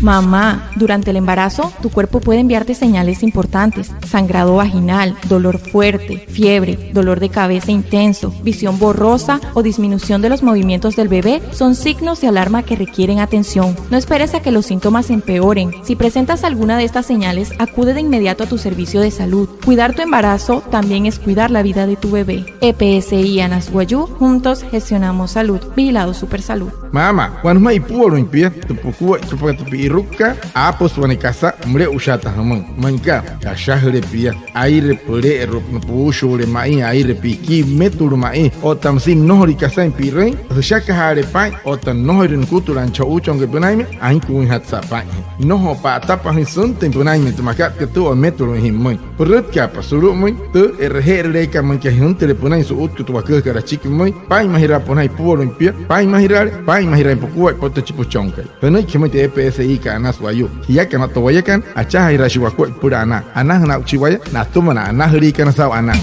Mamá, durante el embarazo, tu cuerpo puede enviarte señales importantes: sangrado vaginal, dolor fuerte, fiebre, dolor de cabeza intenso, visión borrosa o disminución de los movimientos del bebé son signos de alarma que requieren atención. No esperes a que los síntomas empeoren. Si presentas alguna de estas señales, acude de inmediato a tu servicio de salud. Cuidar tu embarazo también es cuidar la vida de tu bebé. EPSI Anasguayú, juntos gestionamos salud. Vigilado Supersalud. Mama, cuando me ipuro impia, tu pukua, tu iruka, apos wanikasa, mre ushata hamon. Manka, kashahre pia, aire pure erop nupushu le mai, aire piki, metur mai, o tamsin nohri kasa impire, shaka hare pai, o tan nohri nkuturan chauchong ke punaime, ain kuin hat sapai. Noho pa tapa hisun tem punaime tu makat ke tu o metur himmoy. Perut ka pa suru moy, tu erhere ka man ke hunte le punai su ut tu wakil kara chiki moy, pai mahira punai puro impia, pai mahira pukua poto chipuchonkai. Penai kemete EPSI ka Anasguayú. Hiya kana towayakan, acha hira shiwakwa pura ana. Ana hana uchiwaya, na tumana ana hri kana saw ana.